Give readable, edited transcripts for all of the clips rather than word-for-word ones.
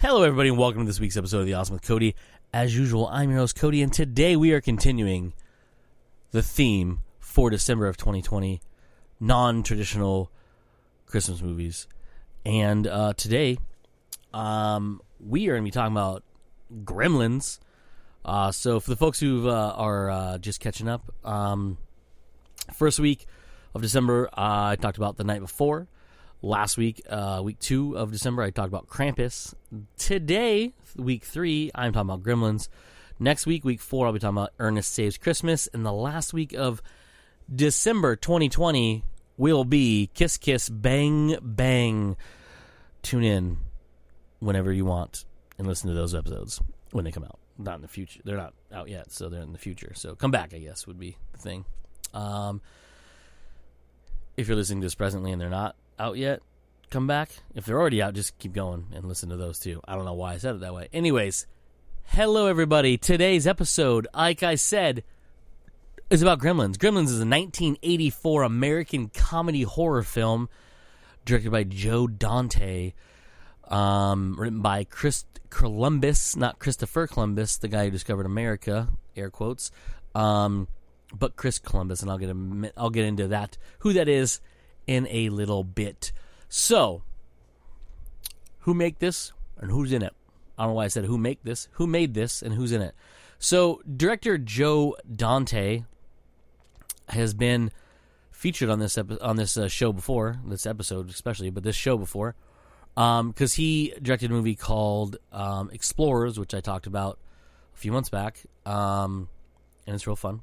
Hello, everybody, and welcome to this week's episode of The Awesome with Cody. As usual, I'm your host, Cody, and today we are continuing the theme for December of 2020, non-traditional Christmas movies. And today, we are going to be talking about Gremlins. So for the folks who are just catching up, first week of December, I talked about The Night Before. Last week, week 2 of December, I talked about Krampus. Today, week 3, I'm talking about Gremlins. Next week, week 4, I'll be talking about Ernest Saves Christmas. And the last week of December 2020 will be Kiss Kiss Bang Bang. Tune in whenever you want and listen to those episodes when they come out. Not in the future. They're not out yet, so they're in the future. So come back, I guess, would be the thing. If you're listening to this presently and they're not out yet, come back. If they're already out, just keep going and listen to those too. I don't know why I said it that way. Anyways, hello everybody. Today's episode, like I said, is about Gremlins. Gremlins is a 1984 American comedy horror film directed by Joe Dante, written by Chris Columbus, not Christopher Columbus, the guy who discovered America, air quotes, but Chris Columbus, and I'll get into that, who that is, in a little bit. So, who made this and who's in it? I don't know why I said who made this, and who's in it. So, director Joe Dante has been featured on this show before, this episode especially, but this show before, because he directed a movie called Explorers, which I talked about a few months back, and it's real fun.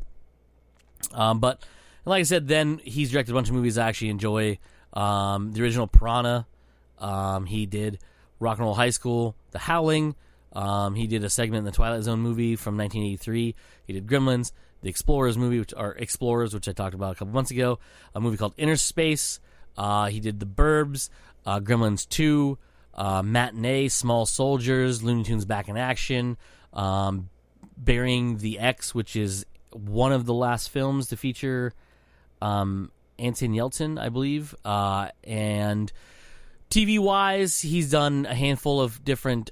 But like I said, then he's directed a bunch of movies I actually enjoy. The original Piranha. He did Rock and Roll High School, The Howling. He did a segment in the Twilight Zone movie from 1983. He did Gremlins, the Explorers movie, which I talked about a couple months ago. A movie called Inner Space. He did The Burbs, Gremlins 2, Matinee, Small Soldiers, Looney Tunes Back in Action, Burying the X, which is one of the last films to feature Anton Yelchin, I believe, and TV-wise, he's done a handful of different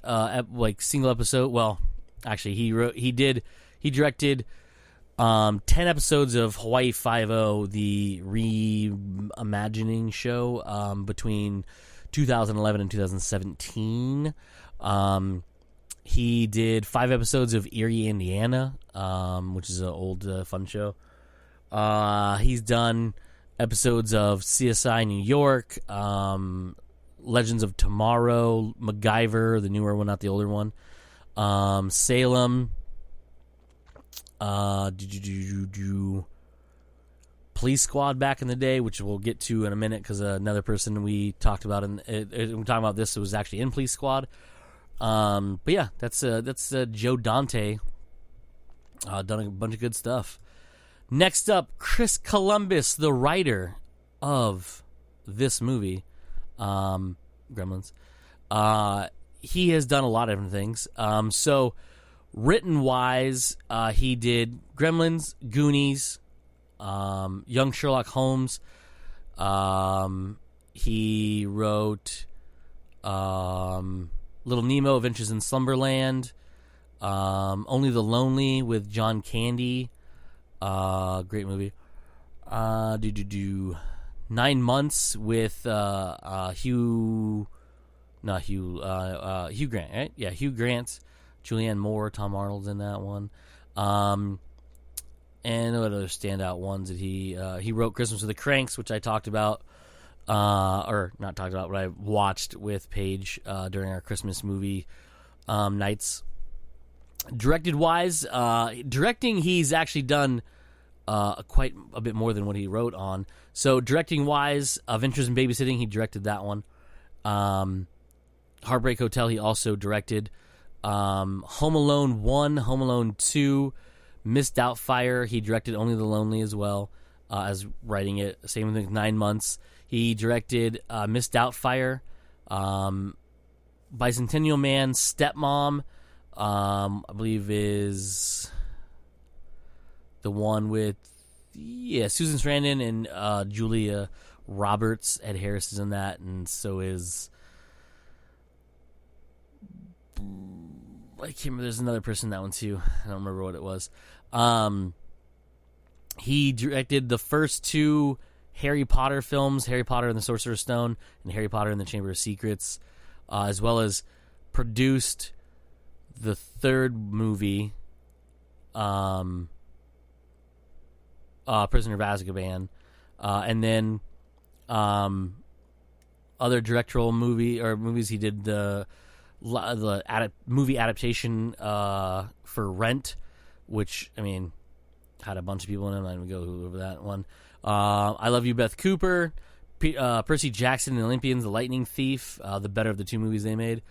single episode. Well, actually, he directed 10 episodes of Hawaii Five-0, the reimagining show between 2011 and 2017. He did 5 episodes of Erie, Indiana, which is an old fun show. He's done episodes of CSI New York, Legends of Tomorrow, MacGyver, the newer one, not the older one, Salem, Police Squad back in the day, which we'll get to in a minute because another person we talked about we're talking about this was actually in Police Squad. But yeah, that's Joe Dante. Done a bunch of good stuff. Next up, Chris Columbus, the writer of this movie, Gremlins. He has done a lot of different things. So, written-wise, he did Gremlins, Goonies, Young Sherlock Holmes. He wrote Little Nemo, Adventures in Slumberland, Only the Lonely with John Candy. Great movie. 9 Months with Hugh Grant, right? Yeah, Hugh Grant, Julianne Moore, Tom Arnold's in that one. And what other standout ones did he wrote? Christmas with the Cranks, which I talked about, or not talked about, but I watched with Paige during our Christmas movie nights. Directing, he's actually done quite a bit more than what he wrote on. So directing-wise, Adventures in Babysitting, he directed that one. Heartbreak Hotel, he also directed. Home Alone 1, Home Alone 2, Miss Doubtfire, he directed Only the Lonely as well as writing it. Same with 9 Months. He directed Miss Doubtfire, Bicentennial Man, Stepmom, I believe is the one with Susan Sarandon and Julia Roberts. Ed Harris is in that, and so is I can't remember. There's another person in that one too. I don't remember what it was. He directed the first two Harry Potter films, Harry Potter and the Sorcerer's Stone and Harry Potter and the Chamber of Secrets, as well as produced the third movie, Prisoner of Azkaban, and then other directorial movies. He did the movie adaptation for Rent, which, I mean, had a bunch of people in it. I'm not going to go over that one. I Love You, Beth Cooper, Percy Jackson and the Olympians, The Lightning Thief, the better of the two movies they made.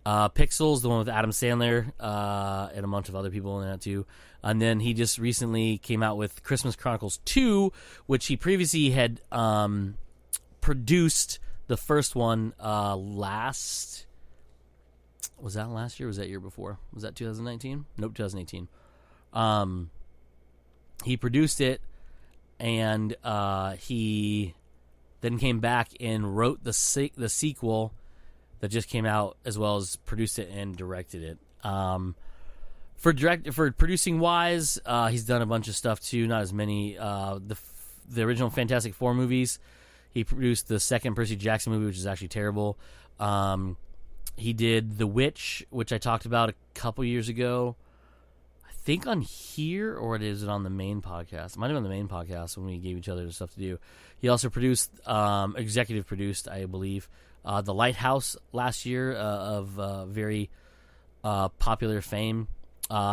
Pixels, the one with Adam Sandler, and a bunch of other people in that too. And then he just recently came out with Christmas Chronicles 2, which he previously had produced the first one last... Was that last year or was that year before? Was that 2019? Nope, 2018. He produced it, and he then came back and wrote the sequel that just came out, as well as produced it and directed it. For producing wise, he's done a bunch of stuff too. Not as many. The original Fantastic Four movies. He produced the second Percy Jackson movie, which is actually terrible. He did The Witch, which I talked about a couple years ago. I think on here, or is it on the main podcast? It might have been on the main podcast when we gave each other stuff to do. He also produced, executive produced, I believe, The Lighthouse last year, of very popular fame.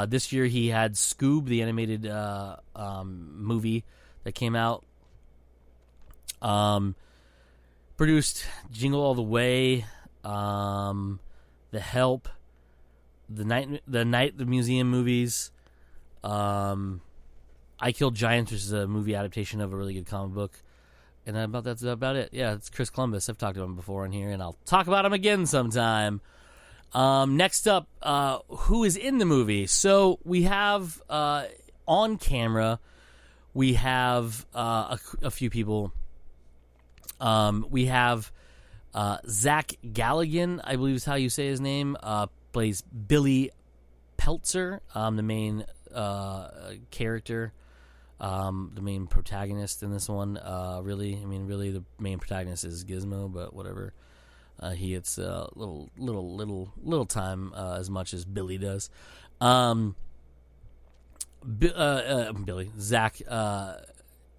This year he had Scoob, the animated movie that came out. Produced Jingle All the Way, The Help, the Museum movies, I Killed Giants, which is a movie adaptation of a really good comic book, and that's about it. Yeah, it's Chris Columbus. I've talked about him before in here, and I'll talk about him again sometime. Next up, who is in the movie? So we have on camera, we have a few people. We have Zach Galligan, I believe is how you say his name, plays Billy Peltzer, the main character, the main protagonist in this one. Really the main protagonist is Gizmo, but whatever. He gets little time as much as Billy does. Billy. Zach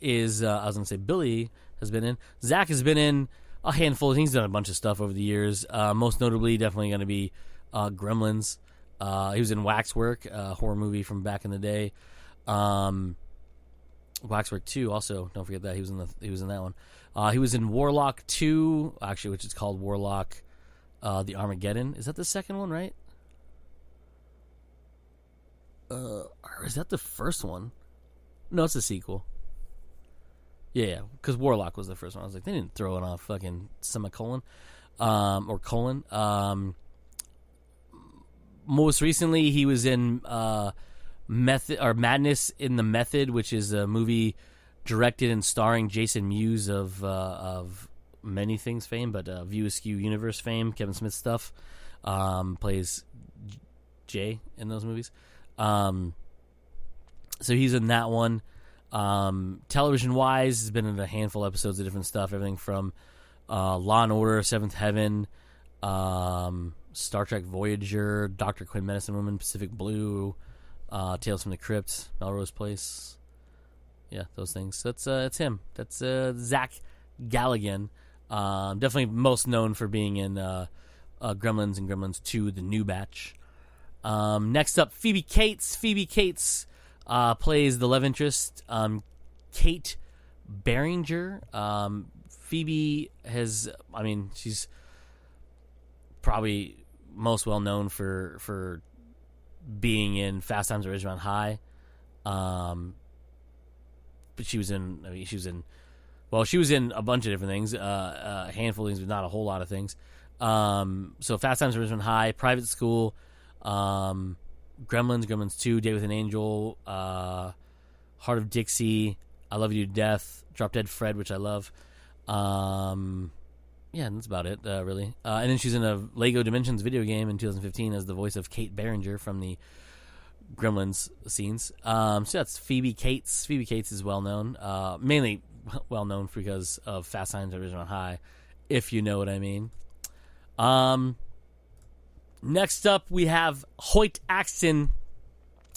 is, I was going to say Billy has been in. Zach has been in a handful. He's done a bunch of stuff over the years. Most notably, definitely going to be Gremlins. He was in Waxwork, a horror movie from back in the day. Waxwork 2 also, don't forget that. He was in that one. He was in Warlock 2, actually, which is called Warlock the Armageddon. Is that the second one, right? Or is that the first one? No, it's a sequel. Yeah, because Warlock was the first one. I was like, they didn't throw it off fucking semicolon or colon. Most recently, he was in Madness in the Method, which is a movie directed and starring Jason Mewes of many things fame, but View Askew Universe fame, Kevin Smith stuff. Plays Jay in those movies. So he's in that one. Television wise, has been in a handful of episodes of different stuff, everything from Law and Order, Seventh Heaven, Star Trek Voyager, Dr. Quinn, Medicine Woman, Pacific Blue, Tales from the Crypt, Melrose Place. Yeah, those things. That's it's him. That's Zach Galligan. Definitely most known for being in Gremlins and Gremlins 2, The New Batch. Next up, Phoebe Cates. Phoebe Cates plays the love interest, Kate Beringer. Phoebe she's probably most well known for being in Fast Times at Ridgemont High. But she was in a bunch of different things, a handful of things, but not a whole lot of things. So Fast Times at Ridgemont High, Private School, Gremlins 2, Day with an Angel, Heart of Dixie, I Love You to Death, Drop Dead Fred, which I love. yeah, that's about it, really. And then she's in a Lego Dimensions video game in 2015 as the voice of Kate Barringer from the Gremlins scenes. So that's Phoebe Cates. Phoebe Cates is well known, mainly well known because of Fast Times at Ridgemont High, if you know what I mean. Next up, we have Hoyt Axton.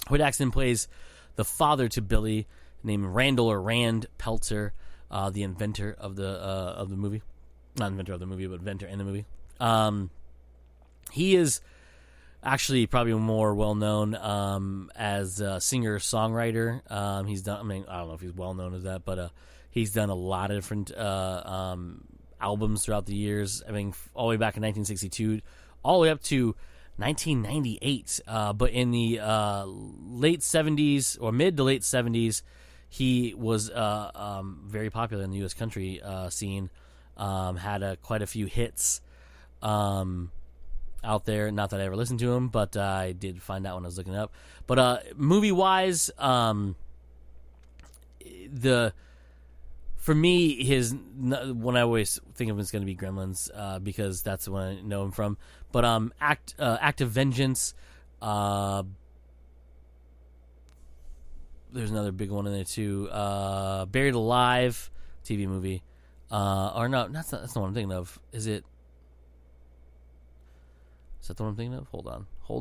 Hoyt Axton plays the father to Billy, named Randall or Rand Peltzer, the inventor of the movie. Not inventor of the movie, but inventor in the movie. He is actually probably more well known as a singer songwriter. He's done. I mean, I don't know if he's well known as that, but he's done a lot of different albums throughout the years. I mean, all the way back in 1962, all the way up to 1998. But in the late 70s or mid to late 70s, he was very popular in the U.S. country scene. Had quite a few hits out there. Not that I ever listened to him, but I did find out when I was looking it up. But movie-wise, for me, his one I always think of is going to be Gremlins because that's the one I know him from. But Act of Vengeance. There's another big one in there too. Buried Alive, TV movie. Or no, that's not the one I'm thinking of. Is it? Is that the one I'm thinking of? Hold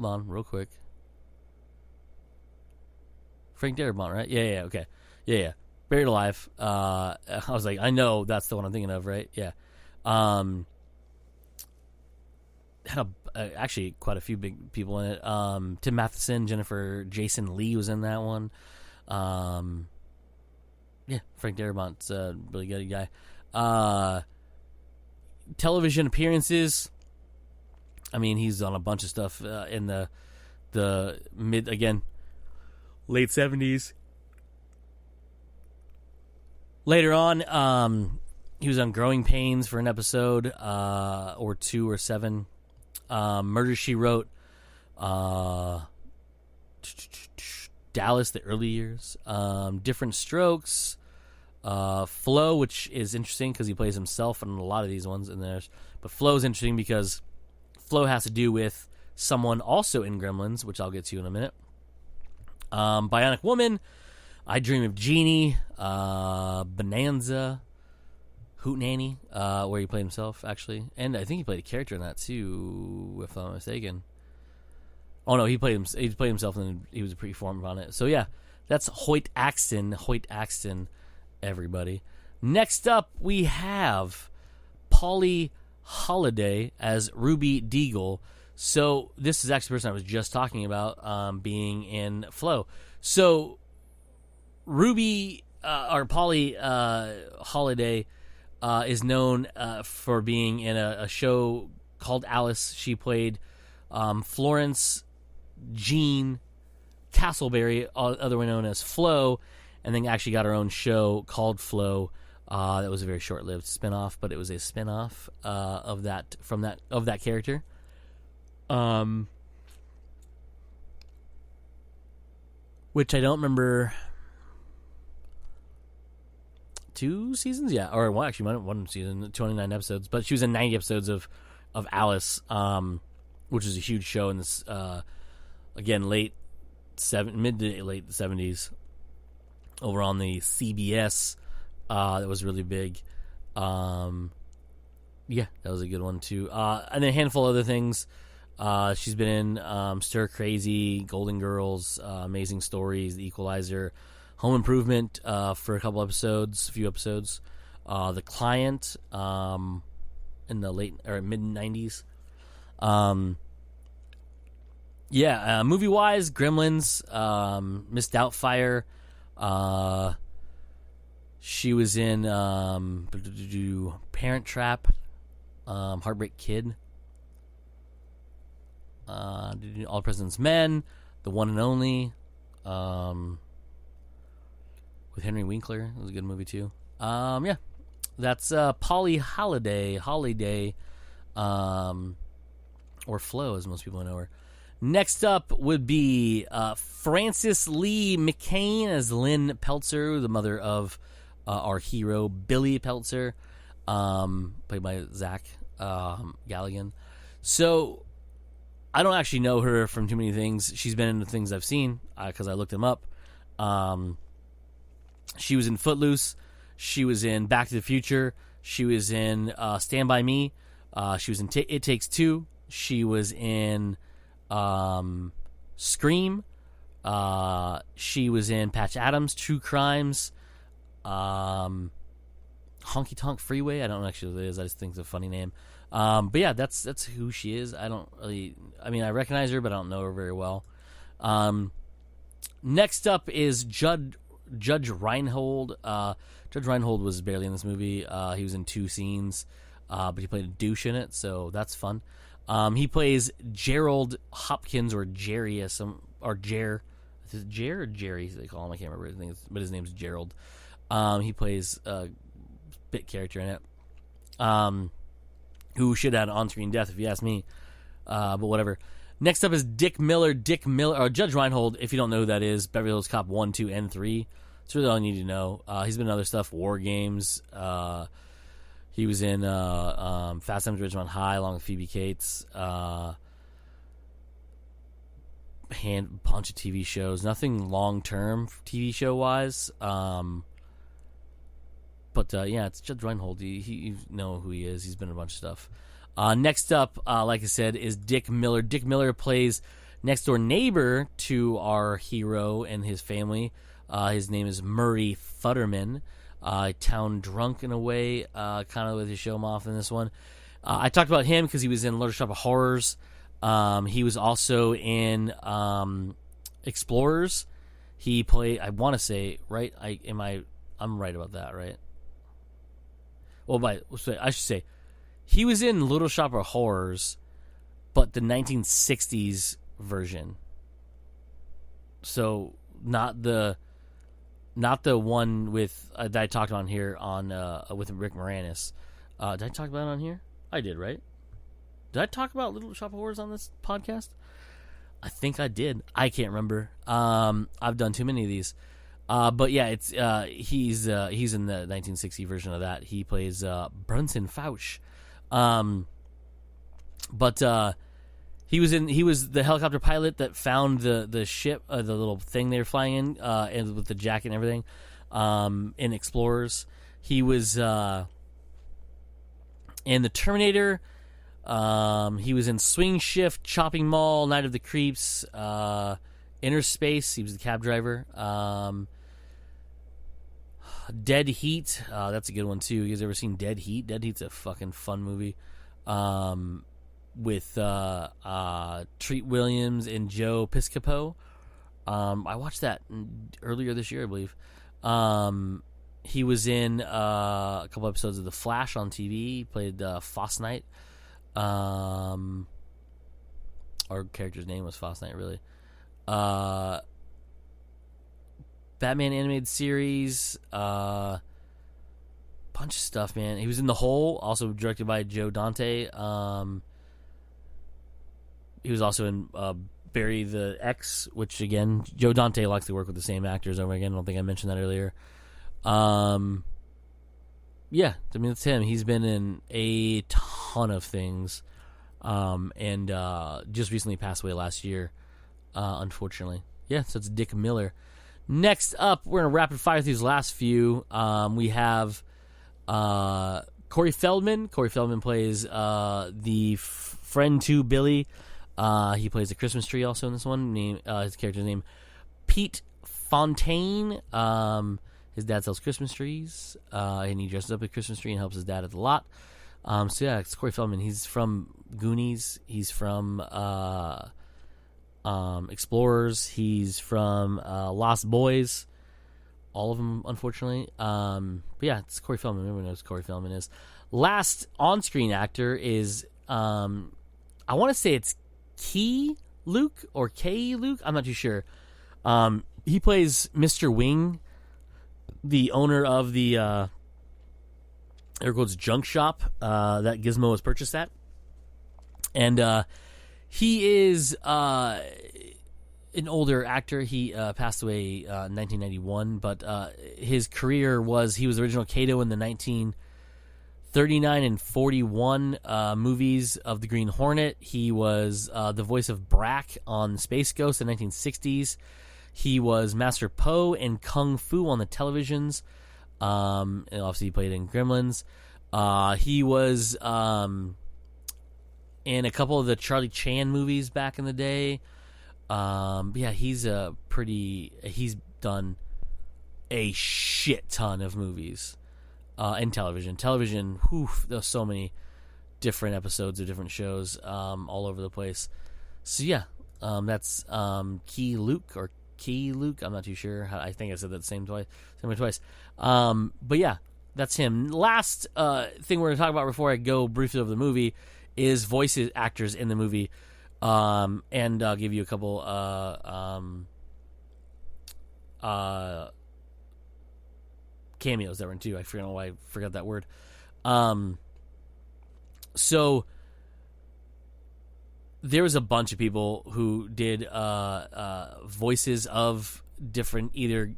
on, real quick. Frank Darabont, right? Yeah, okay. Yeah. Buried Alive. I was like, I know that's the one I'm thinking of, right? Yeah. Had actually quite a few big people in it. Tim Matheson, Jason Lee was in that one. Yeah, Frank Darabont's a really good guy. Television appearances. I mean, he's on a bunch of stuff in the late 70s. Later on, he was on Growing Pains for an episode, or 2 or 7. Murder, She Wrote. Dallas, the early years. Different Strokes. Flo, which is interesting because he plays himself in a lot of these ones in there. But Flo is interesting because Flo has to do with someone also in Gremlins, which I'll get to in a minute. Bionic Woman, I Dream of Jeannie, Bonanza, Hootenanny, where he played himself, actually. And I think he played a character in that, too, if I'm not mistaken. Oh, no, he played himself, and he was a performer on it. So, yeah, that's Hoyt Axton, everybody. Next up, we have Polly Holiday as Ruby Deagle. So, this is actually the person I was just talking about being in Flo. So, Ruby, or Polly Holiday, is known for being in a show called Alice. She played Florence Jean Castleberry, otherwise known as Flo, and then actually got her own show called Flo. That was a very short-lived spinoff, but it was a spinoff of that character. Which I don't remember. 2 seasons, yeah, or well, actually one season, 29 episodes. But she was in 90 episodes of Alice, which is a huge show in this. Again, mid to late 70s, over on the CBS. That was really big. Yeah, that was a good one too. And then a handful of other things. She's been in Stir Crazy, Golden Girls, Amazing Stories, The Equalizer, Home Improvement for a few episodes. The Client in the late or mid 90s. Movie wise, Gremlins, Miss Doubtfire. She was in Parent Trap, Heartbreak Kid, All the President's Men, The One and Only, with Henry Winkler. It was a good movie too. That's Polly Holiday, or Flo, as most people know her. Next up would be Frances Lee McCain as Lynn Peltzer, the mother of our hero Billy Peltzer. played by Zach Galligan. So I don't actually know her from too many things. She's been in the things I've seen because I looked them up. She was in Footloose. She was in Back to the Future. She was in Stand By Me. She was in It Takes Two. She was in Scream. She was in Patch Adams, True Crimes, Honky Tonk Freeway. I don't know actually what it is. I just think it's a funny name. But yeah, that's who she is. I mean, I recognize her, but I don't know her very well. Next up is Judge Reinhold. Judge Reinhold was barely in this movie. He was in 2 scenes, but he played a douche in it, so that's fun. He plays Gerald Hopkins or Jerry, or Jer. Is it Jer or Jerry? They call him. I can't remember his name, but his name's Gerald. He plays a bit character in it. Who should have had on-screen death, if you ask me. But whatever. Next up is Dick Miller. Or Judge Reinhold, if you don't know who that is, Beverly Hills Cop 1, 2, and 3. That's really all you need to know. He's been in other stuff, War Games. He was in Fast Times at Ridgemont High along with Phoebe Cates. Bunch of TV shows. Nothing long-term TV show-wise. But yeah, it's Judge Reinhold. You know who he is. He's been in a bunch of stuff. Next up, like I said, is Dick Miller. Dick Miller plays next-door neighbor to our hero and his family. His name is Murray Futterman. Town drunk in a way, kind of with his show him off in this one. I talked about him because he was in Little Shop of Horrors. He was also in Explorers. He played, I want to say, right? I'm right about that, right? Well, I should say, he was in Little Shop of Horrors, but the 1960s version. So not the one with that I talked on here on with Rick Moranis. Did I talk about it on here? I did, right? Did I talk about Little Shop of Horrors on this podcast? I think I did. I can't remember. I've done too many of these. But yeah, it's he's in the 1960 version of that. He plays Brunson Fauch. But he was the helicopter pilot that found the ship, the little thing they were flying in, and with the jacket and everything, in Explorers. He was in the Terminator. He was in Swing Shift, Chopping Mall, Night of the Creeps, Inner Space. He was the cab driver. Dead Heat. That's a good one too. You guys ever seen Dead Heat? Dead Heat's a fucking fun movie. With Treat Williams and Joe Piscopo. I watched that earlier this year, I believe. He was in a couple episodes of The Flash on TV. He played Foss Knight. Our character's name was Foss Knight, really. Batman animated series. Bunch of stuff, man. He was in The Hole, also directed by Joe Dante. He was also in Barry the X, which, again, Joe Dante likes to work with the same actors over again. I don't think I mentioned that earlier. Yeah, I mean, it's him. He's been in a ton of things, and just recently passed away last year, unfortunately. Yeah, so it's Dick Miller. Next up, we're going to rapid fire through these last few. We have Corey Feldman. Corey Feldman plays the friend to Billy. He plays the Christmas tree also in this one. His character's name, Pete Fontaine. His dad sells Christmas trees, and he dresses up a Christmas tree and helps his dad at the lot. So yeah, it's Corey Feldman. He's from Goonies. He's from Explorers. He's from Lost Boys. All of them, unfortunately. But yeah, it's Corey Feldman. Everyone knows who Corey Feldman is. Last on-screen actor is, I want to say it's Key Luke or K Luke. I'm not too sure. He plays Mr. Wing, the owner of the air quotes junk shop that Gizmo was purchased at. And he is an older actor. He passed away in 1991, but his career was, he was the original Kato in the 39 and 41 movies of the Green Hornet. He was the voice of Brack on Space Ghost in the 1960s. He was Master Po and Kung Fu on the televisions. And obviously he played in Gremlins. He was in a couple of the Charlie Chan movies back in the day. Yeah, he's done a shit ton of movies and television. There's so many different episodes of different shows all over the place. So yeah, that's Key Luke. I'm not too sure. I think I said that same way twice. But yeah, that's him. Last thing we're going to talk about before I go briefly over the movie is voice actors in the movie. And I'll give you a couple cameos that were in too. I forgot why I forgot that word. So there was a bunch of people who did voices of different Mogwais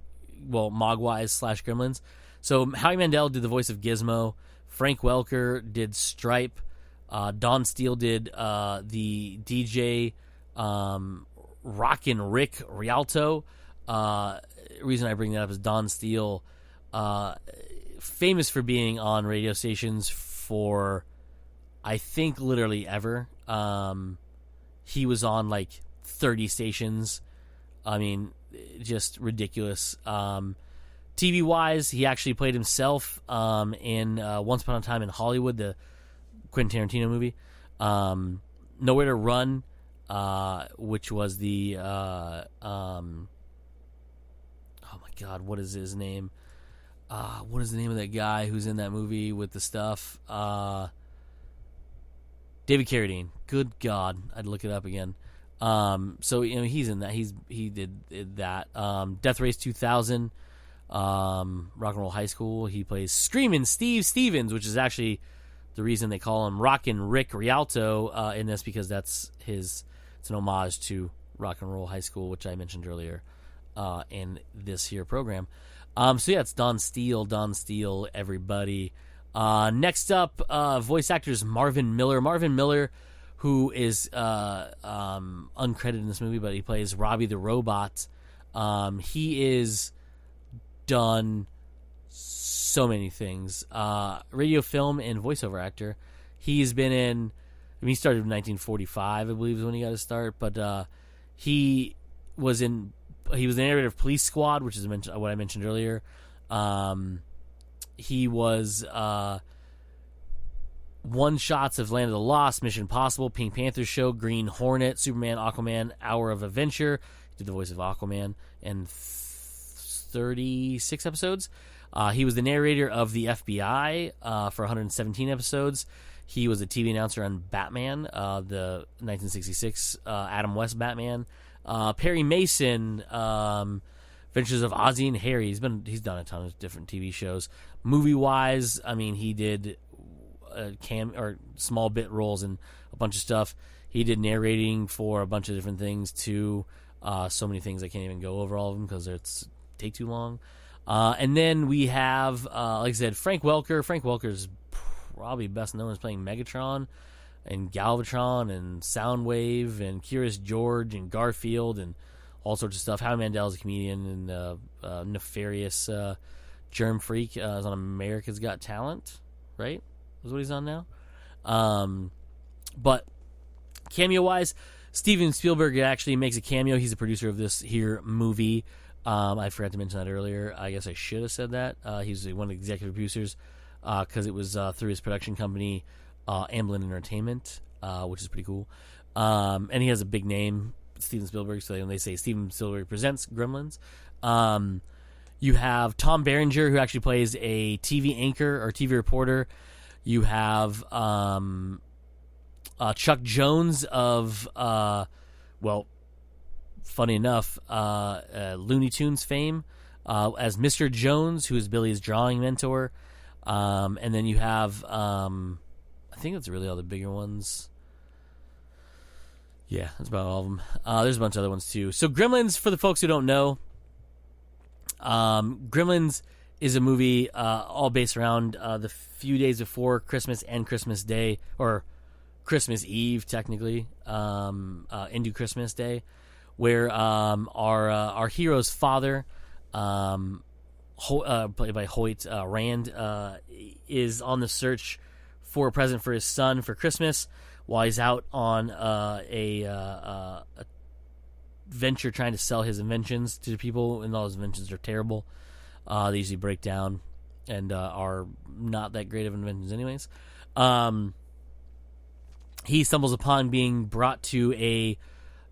/ Gremlins. So Howie Mandel did the voice of Gizmo. Frank Welker did Stripe. Don Steele did the DJ Rockin' Rick Rialto. Reason I bring that up is Don Steele, famous for being on radio stations for, I think, literally ever. He was on like 30 stations. I mean, just ridiculous. TV-wise, he actually played himself in Once Upon a Time in Hollywood, the Quentin Tarantino movie. Nowhere to Run, which was the oh my god, what is his name? What is the name of that guy who's in that movie with the stuff? David Carradine. Good God, I'd look it up again. So he's in that. He did that. Death Race 2000, Rock and Roll High School. He plays Screamin' Steve Stevens, which is actually the reason they call him Rockin' Rick Rialto in this, because it's an homage to Rock and Roll High School, which I mentioned earlier in this here program. So yeah, it's Don Steele, everybody. Next up, voice actors Marvin Miller, who is uncredited in this movie, but he plays Robbie the Robot. He is done so many things. Radio, film, and voiceover actor. He's been in. He started in 1945, I believe, is when he got his start. But he was the narrator of Police Squad, which is what I mentioned earlier. He was one-shots of Land of the Lost, Mission Impossible, Pink Panther Show, Green Hornet, Superman, Aquaman, Hour of Adventure. He did the voice of Aquaman in 36 episodes. He was the narrator of the FBI for 117 episodes. He was a TV announcer on Batman, the 1966 Adam West Batman. Perry Mason, Adventures of Ozzie and Harry. He's done a ton of different TV shows. Movie-wise, I mean, he did small bit roles in a bunch of stuff. He did narrating for a bunch of different things too. So many things I can't even go over all of them because it's take too long. And then we have, like I said, Frank Welker. Frank Welker's probably best known as playing Megatron and Galvatron and Soundwave and Curious George and Garfield and all sorts of stuff. Howie Mandel's a comedian and nefarious germ freak. Is on America's Got Talent, right? Is what he's on now. But cameo-wise, Steven Spielberg actually makes a cameo. He's a producer of this here movie. I forgot to mention that earlier. I guess I should have said that. He's one of the executive producers because it was through his production company, Amblin Entertainment, which is pretty cool. And he has a big name, Steven Spielberg, so when they say Steven Spielberg presents Gremlins. You have Tom Berenger, who actually plays a TV anchor or TV reporter. You have Chuck Jones of, funny enough, Looney Tunes fame, as Mr. Jones, who is Billy's drawing mentor. And then you have, I think that's really all the bigger ones. Yeah, that's about all of them. There's a bunch of other ones too. So Gremlins, for the folks who don't know, Gremlins is a movie all based around the few days before Christmas and Christmas Day, or Christmas Eve, technically, into Christmas Day, where our hero's father, played by Hoyt Rand, is on the search for a present for his son for Christmas while he's out on a venture trying to sell his inventions to people, and all his inventions are terrible. They usually break down and are not that great of inventions anyways. He stumbles upon being brought to a,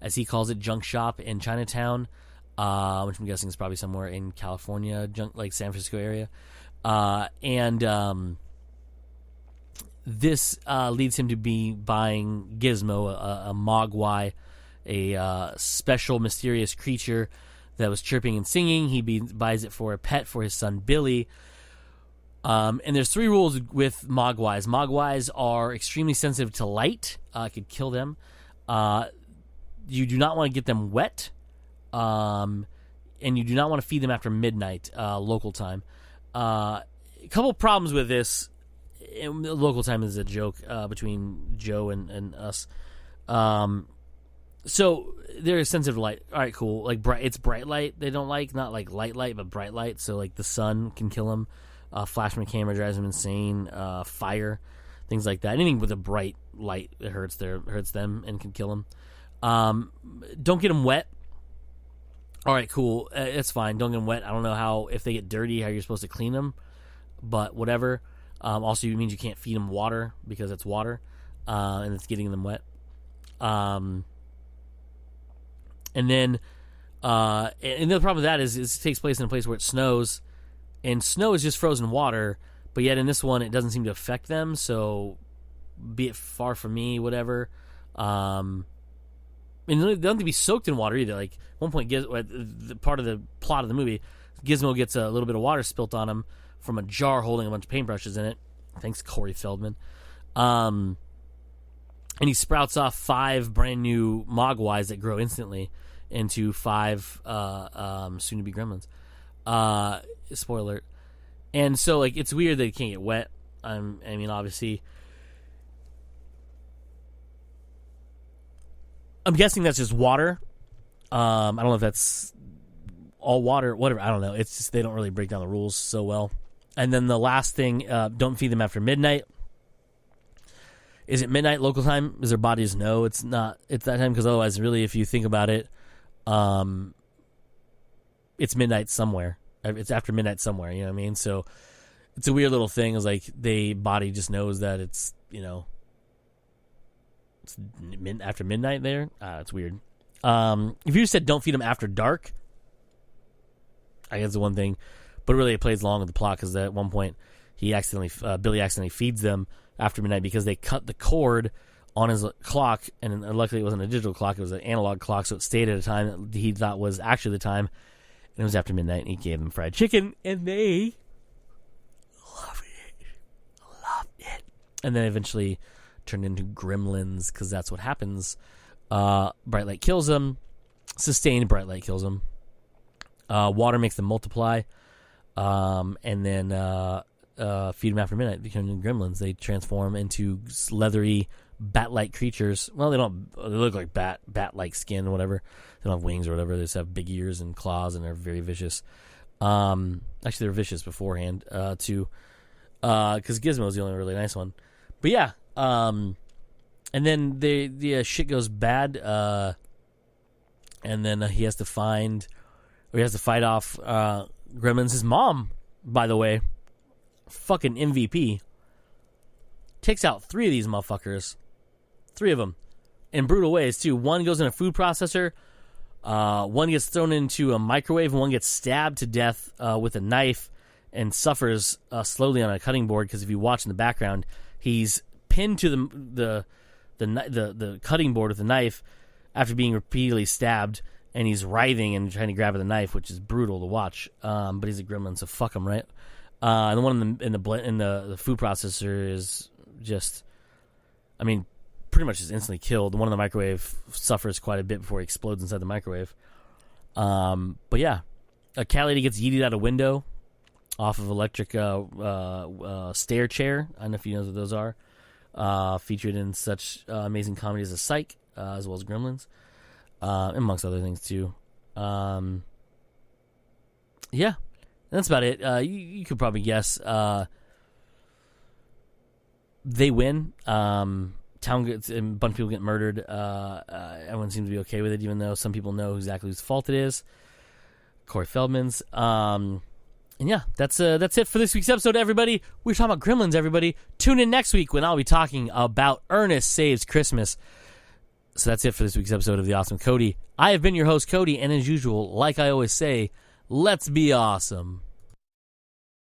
as he calls it, junk shop in Chinatown, which I'm guessing is probably somewhere in California, like San Francisco area. This leads him to be buying Gizmo, a Mogwai, a special mysterious creature that was chirping and singing. He buys it for a pet for his son Billy. And there's 3 rules with Mogwais. Mogwais are extremely sensitive to light. Could kill them. You do not want to get them wet. And you do not want to feed them after midnight, local time. A couple problems with this. Local time is a joke between Joe and us. So they're sensitive to light. All right, cool. Like it's bright light they don't like, not like light, but bright light. So like the sun can kill them. Flash from a camera drives them insane. Fire, things like that. Anything with a bright light that hurts them and can kill them. Don't get them wet. All right, cool. It's fine. Don't get them wet. I don't know if they get dirty, how you're supposed to clean them, but whatever. Also, it means you can't feed them water because it's water, and it's getting them wet. And then the problem with that is it takes place in a place where it snows, and snow is just frozen water, but yet in this one it doesn't seem to affect them, so be it far from me, whatever. And they don't have to be soaked in water either. Like, at one point, the part of the plot of the movie, Gizmo gets a little bit of water spilt on him from a jar holding a bunch of paintbrushes in it. Thanks, Corey Feldman. And he sprouts off 5 brand new Mogwais that grow instantly into 5 soon-to-be gremlins. Spoiler alert. And so, like, it's weird that it can't get wet. I mean, obviously, I'm guessing that's just water. I don't know if that's all water, whatever. I don't know. It's just they don't really break down the rules so well. And then the last thing, don't feed them after midnight. Is it midnight local time? Is their bodies? No, it's not. It's that time because otherwise, really, if you think about it, it's midnight somewhere. It's after midnight somewhere. You know what I mean? So it's a weird little thing. It's like the body just knows that it's, it's after midnight there. It's weird. If you just said don't feed them after dark, I guess the one thing. But really, it plays along with the plot because at one point, Billy accidentally feeds them after midnight because they cut the cord on his clock, and luckily it wasn't a digital clock; it was an analog clock, so it stayed at a time that he thought was actually the time, and it was after midnight. And he gave them fried chicken, and they loved it, and then eventually turned into gremlins because that's what happens. Bright light kills them. Sustained bright light kills them. Water makes them multiply. And then feed them after midnight, becoming gremlins. They transform into leathery bat-like creatures. Well, they look like bat-like skin or whatever. They don't have wings or whatever. They just have big ears and claws, and they're very vicious. Actually, they were vicious beforehand, too, because Gizmo's the only really nice one. But yeah, and then the shit goes bad, and then he has to fight off Gremlins. His mom, by the way, fucking MVP, takes out 3 of these motherfuckers. 3 of them. In brutal ways, too. One goes in a food processor. One gets thrown into a microwave. And one gets stabbed to death with a knife and suffers slowly on a cutting board. Because if you watch in the background, he's pinned to the cutting board with a knife after being repeatedly stabbed. And he's writhing and trying to grab at the knife, which is brutal to watch. But he's a gremlin, so fuck him, right? And the one in the food processor is just, pretty much just instantly killed. The one in the microwave suffers quite a bit before he explodes inside the microwave. But yeah, a cat lady gets yeeted out a window. off of electric stair chair. I don't know if you know what those are. Featured in such amazing comedies as Psych, as well as Gremlins, amongst other things too. Yeah, that's about it. You could probably guess. They win. Town gets, and a bunch of people get murdered. Everyone seems to be okay with it, even though some people know exactly whose fault it is. Corey Feldman's. And yeah, that's it for this week's episode, everybody. We're talking about Gremlins, everybody. Tune in next week when I'll be talking about Ernest Saves Christmas. So that's it for this week's episode of The Awesome Cody. I have been your host, Cody, and as usual, like I always say, let's be awesome.